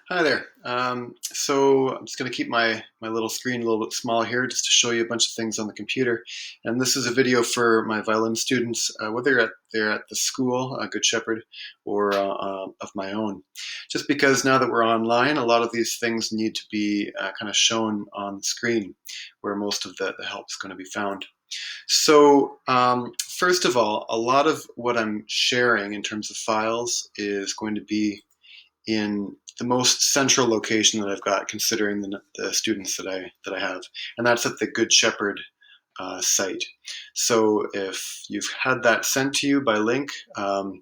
Hi there. So I'm just going to keep my little screen a little bit small here just to show you a bunch of things on the computer. And this is a video for my violin students, whether they're at the school, Good Shepherd, or of my own. Just because now that we're online, a lot of these things need to be kind of shown on the screen where most of the help is going to be found. So first of all, a lot of what I'm sharing in terms of files is going to be in the most central location that I've got, considering the students that I have, and that's at the Good Shepherd site. So if you've had that sent to you by link, I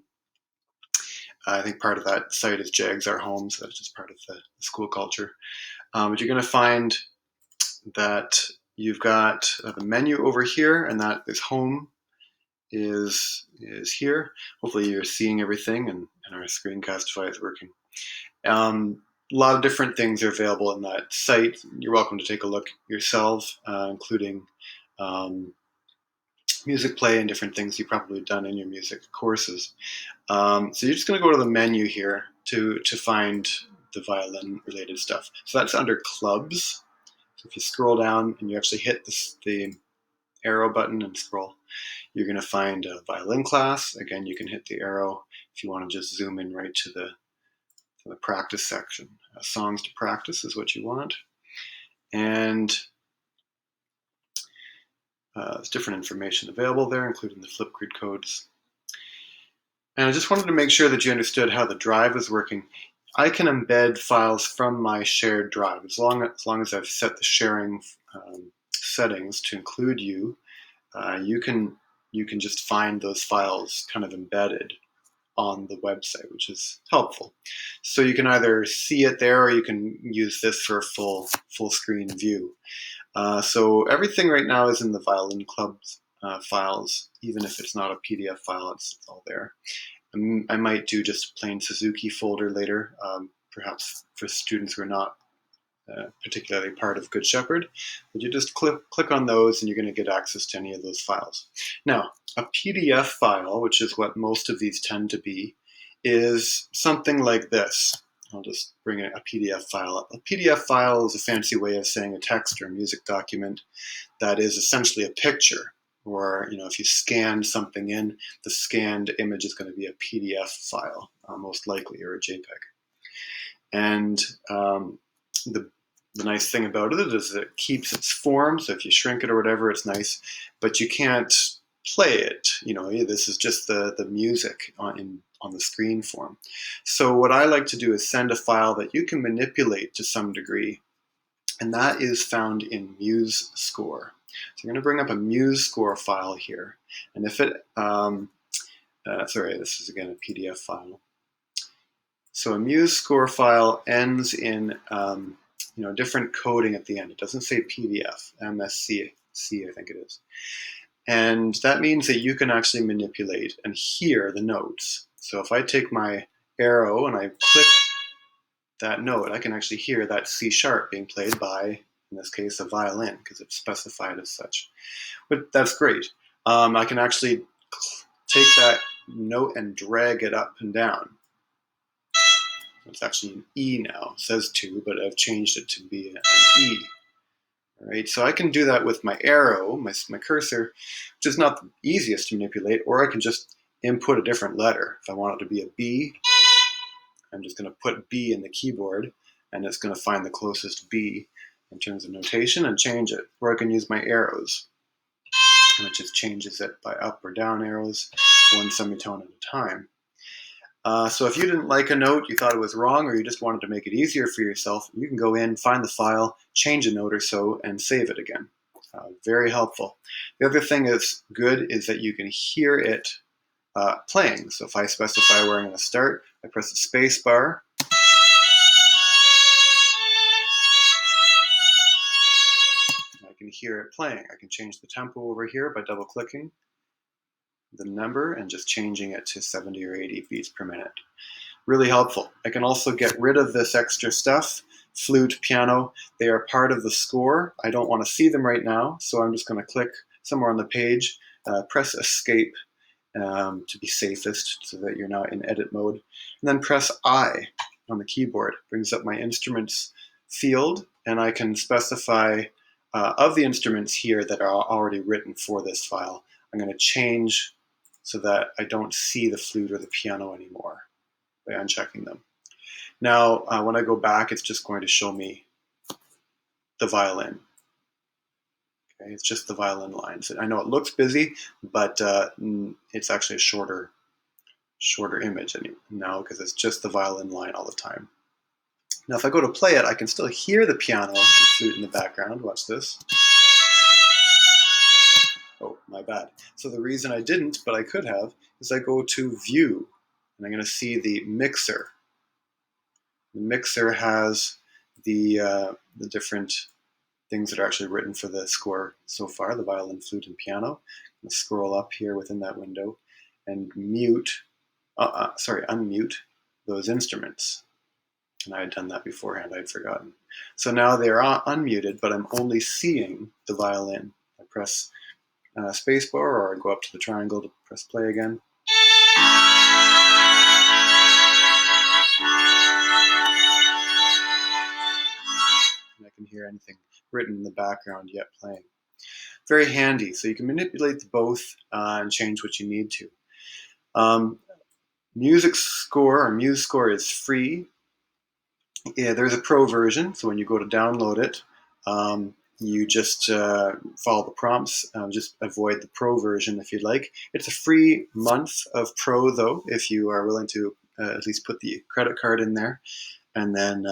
think part of that site is Jags Our Homes. That's just part of the school culture. But you're going to find that you've got the menu over here, and that is home is here. Hopefully you're seeing everything, and our screencastify is working. A lot of different things are available in that site. You're welcome to take a look yourself, including um, music play and different things you've probably done in your music courses. So you're just going to go to the menu here to find the violin related stuff. So that's under clubs. So if you scroll down and you actually hit the arrow button and scroll, you're going to find a violin class. Again, you can hit the arrow if you want to just zoom in right to the practice section. Songs to practice is what you want. And there's different information available there, including the Flipgrid codes. And I just wanted to make sure that you understood how the drive is working. I can embed files from my shared drive as long as I've set the sharing settings to include you. You can just find those files kind of embedded on the website, which is helpful. So you can either see it there, or you can use this for a full screen view. So everything right now is in the Violin Club files, even if it's not a PDF file, it's all there. I might do just a plain Suzuki folder later, perhaps for students who are not particularly part of Good Shepherd. But you just click on those and you're going to get access to any of those files. Now, a PDF file, which is what most of these tend to be, is something like this. I'll just bring a PDF file up. A PDF file is a fancy way of saying a text or a music document that is essentially a picture. Or, if you scan something in, the scanned image is going to be a PDF file, most likely, or a JPEG. And the nice thing about it is that it keeps its form. So if you shrink it or whatever, it's nice, but you can't play it. This is just the music on the screen form. So what I like to do is send a file that you can manipulate to some degree, and that is found in MuseScore. So I'm going to bring up a MuseScore file here, and if it, sorry, this is again a PDF file. So a MuseScore file ends in different coding at the end. It doesn't say PDF, MSC, I think it is. And that means that you can actually manipulate and hear the notes. So if I take my arrow and I click that note, I can actually hear that C sharp being played by, in this case, a violin, because it's specified as such. But that's great. I can actually take that note and drag it up and down. It's actually an E now. It says 2, but I've changed it to be an E. All right, so I can do that with my arrow, my cursor, which is not the easiest to manipulate, or I can just input a different letter. If I want it to be a B, I'm just going to put B in the keyboard, and it's going to find the closest B in terms of notation and change it. Or I can use my arrows, which just changes it by up or down arrows, one semitone at a time. So if you didn't like a note, you thought it was wrong, or you just wanted to make it easier for yourself, you can go in, find the file, change a note or so, and save it again. Very helpful. The other thing that's good is that you can hear it playing. So if I specify where I'm going to start, I press the space bar. I can hear it playing. I can change the tempo over here by double-clicking the number and just changing it to 70 or 80 beats per minute. Really helpful. I can also get rid of this extra stuff. Flute, piano, they are part of the score. I don't want to see them right now, so I'm just going to click somewhere on the page, press escape to be safest so that you're not in edit mode, and then press I. on the keyboard. It brings up my instruments field, and I can specify of the instruments here that are already written for this file. I'm going to change so that I don't see the flute or the piano anymore by unchecking them. Now, when I go back, it's just going to show me the violin. Okay, it's just the violin lines. I know it looks busy, but it's actually a shorter image now because it's just the violin line all the time. Now, if I go to play it, I can still hear the piano and flute in the background. Watch this. Oh, my bad. So the reason I didn't, but I could have, is I go to View, and I'm going to see the mixer. The mixer has the different things that are actually written for the score so far, the violin, flute, and piano. I'm going to scroll up here within that window and unmute those instruments. And I had done that beforehand, I'd forgotten. So now they're unmuted, but I'm only seeing the violin. I press spacebar, or I go up to the triangle to press play again. And I can hear anything written in the background yet playing. Very handy, so you can manipulate both and change what you need to. Music Score, or MuseScore, is free. Yeah, there's a pro version, so when you go to download it, you just follow the prompts. Just avoid the pro version if you'd like. It's a free month of pro, though, if you are willing to at least put the credit card in there. And then,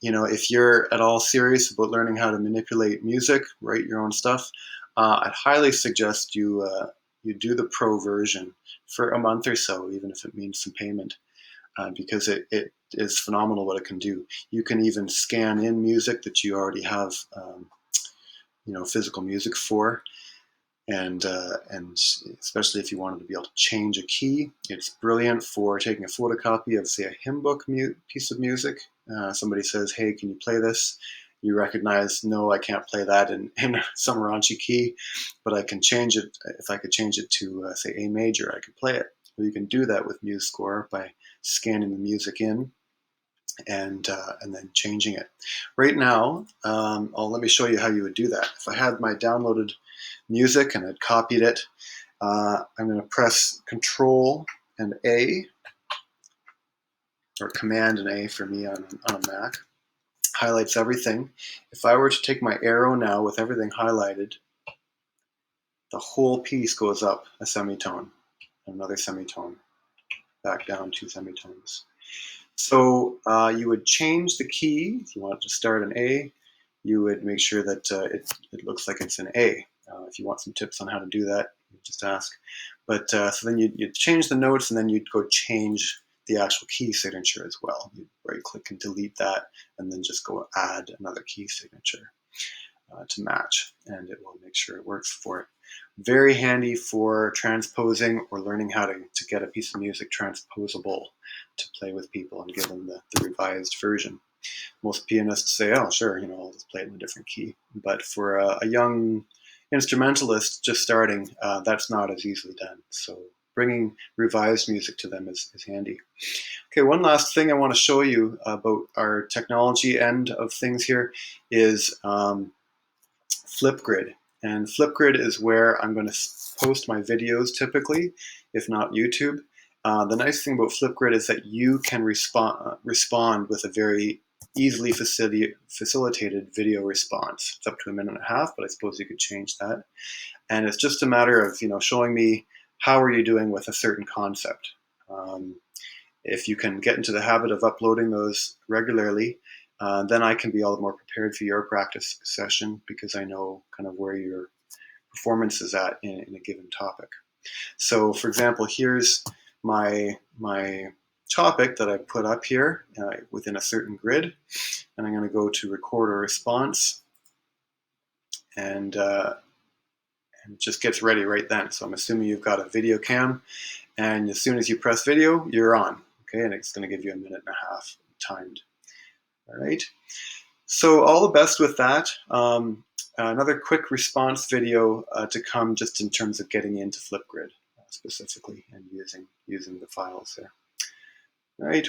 if you're at all serious about learning how to manipulate music, write your own stuff, I'd highly suggest you do the pro version for a month or so, even if it means some payment. Because it is phenomenal what it can do. You can even scan in music that you already have, physical music for, and especially if you wanted to be able to change a key, it's brilliant for taking a photocopy of, say, a hymn book piece of music. Somebody says, "Hey, can you play this?" You recognize, no, I can't play that in some raunchy key, but I can change it. If I could change it to, say, A major, I could play it. Well, you can do that with MuseScore by scanning the music in and then changing it. Right now, let me show you how you would do that. If I had my downloaded music and I'd copied it, I'm going to press Control and A, or Command and A for me on a Mac. Highlights everything. If I were to take my arrow now with everything highlighted, the whole piece goes up a semitone, another semitone, back down 2 semitones. So you would change the key. If you want to start an A, you would make sure that it looks like it's an A. If you want some tips on how to do that, just ask. But so then you'd change the notes, and then you'd go change the actual key signature as well. You'd right-click and delete that, and then just go add another key signature to match, and it will make sure it works for it. Very handy for transposing or learning how to get a piece of music transposable to play with people and give them the revised version. Most pianists say, oh, sure, I'll just play it in a different key. But for a young instrumentalist just starting, that's not as easily done. So bringing revised music to them is handy. Okay, one last thing I want to show you about our technology end of things here is Flipgrid. And Flipgrid is where I'm going to post my videos typically, if not YouTube. The nice thing about Flipgrid is that you can respond with a very easily facilitated video response. It's up to 1.5 minutes, but I suppose you could change that. And it's just a matter of showing me how are you doing with a certain concept. If you can get into the habit of uploading those regularly, then I can be all the more prepared for your practice session because I know kind of where your performance is at in a given topic. So, for example, here's my topic that I put up here within a certain grid, and I'm going to go to record a response, and it just gets ready right then. So I'm assuming you've got a video cam, and as soon as you press video, you're on. Okay, and it's going to give you 1.5 minutes timed. All right. So all the best with that. Another quick response video to come, just in terms of getting into Flipgrid specifically and using the files there. All right.